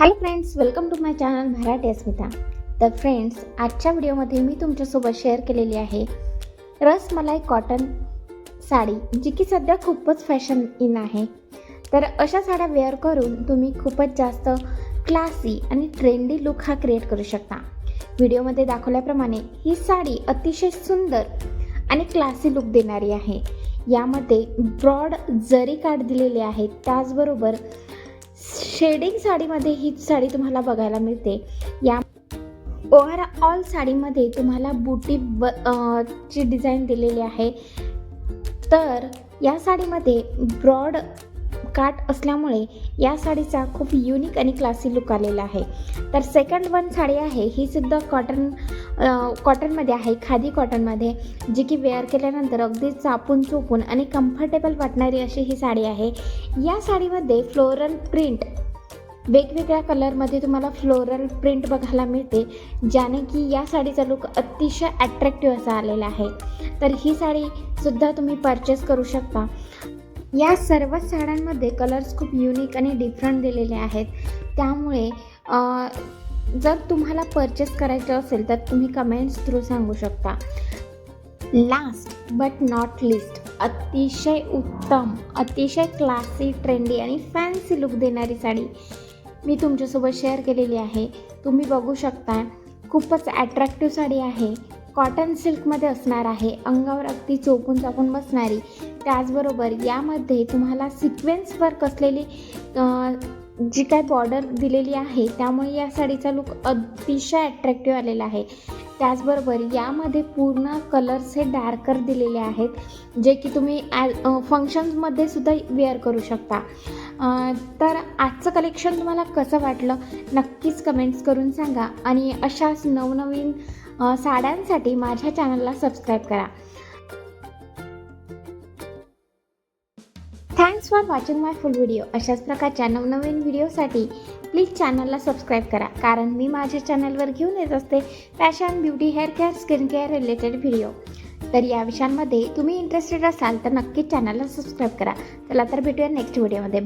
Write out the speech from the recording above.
Hello friends, welcome to my channel Marathi Asmita. तर friends, आजच्या व्हिडिओमध्ये मी तुमच्यासोबत शेअर केलेली आहे रसमलाई कॉटन साडी, जी की सध्या खूपच फॅशन इन आहे. तर अशा साड्या वेअर करून तुम्ही खूपच जास्त क्लासी आणि ट्रेंडी लुक हा क्रिएट करू शकता. व्हिडिओमध्ये दाखवल्याप्रमाणे ही साडी अतिशय सुंदर आणि क्लासी लुक देणारी आहे. यामध्ये ब्रॉड जरी काठ दिलेले आहेत, त्याचबरोबर शेडिंग साडीमध्ये ही साडी तुम्हाला बघायला मिळते. या ओव्हरऑल साडीमध्ये तुम्हाला बुटी ची डिझाईन दिलेली आहे. तर या साडीमध्ये ब्रॉड काठ असल्यामुळे या साडीचा खूप युनिक आणि क्लासी लुक आलेला आहे. तर सेकंड वन साडी आहे, ही सुद्धा कॉटनमध्ये आहे, खादी कॉटनमध्ये, जी की वेअर केल्यानंतर अगदी चापून चोपून आणि कम्फर्टेबल वाटणारी अशी ही साडी आहे. या साडीमध्ये फ्लोरल प्रिंट, वेगवेगळ्या कलरमध्ये तुम्हाला फ्लोरल प्रिंट बघायला मिळते, ज्याने की या साडीचा लुक अतिशय अट्रॅक्टिव्ह असा आलेला आहे. तर ही साडीसुद्धा तुम्ही परचेस करू शकता. या सर्व साड्यांमध्ये कलर्स खूप युनिक आणि डिफरंट दिलेले आहेत. त्यामुळे जर तुम्हाला परचेस करायचं असेल तर तुम्ही कमेंट्स थ्रू सांगू शकता. लास्ट बट नॉट लिस्ट, अतिशय उत्तम, अतिशय क्लासी, ट्रेंडी आणि फॅन्सी लुक देणारी साडी मी तुमच्यासोबत शेअर केलेली आहे. तुम्ही बघू शकता, खूपच ॲट्रॅक्टिव्ह साडी आहे. कॉटन सिल्कमध्ये असणार आहे, अंगावर अगदी चोपून चापून बसणारी. त्याचबरोबर यामध्ये तुम्हाला सिक्वेन्स वर्क असलेली जी काय बॉर्डर दिलेली आहे, त्यामुळे या साडीचा लुक अतिशय अट्रॅक्टिव्ह आलेला आहे. त्याचबरोबर यामध्ये पूर्ण कलर्स हे डार्कर दिलेले आहेत, जे की तुम्ही फंक्शन्समध्ये सुद्धा वेअर करू शकता. तर आजचं कलेक्शन तुम्हाला कसं वाटलं नक्कीच कमेंट्स करून सांगा आणि अशाच नवनवीन साड्यांसाठी माझ्या चॅनलला सबस्क्राईब करा. Thanks for watching my full video. अशाच प्रकारच्या नवनवीन व्हिडिओसाठी प्लीज चॅनलला सबस्क्राईब करा, कारण मी माझ्या चॅनलवर घेऊन येत असते fashion, beauty, hair care, skin care related video. तर या विषयांमध्ये तुम्ही इंटरेस्टेड असाल तर नक्कीच चॅनलला सबस्क्राईब करा. चला तर भेटूया नेक्स्ट व्हिडिओमध्ये.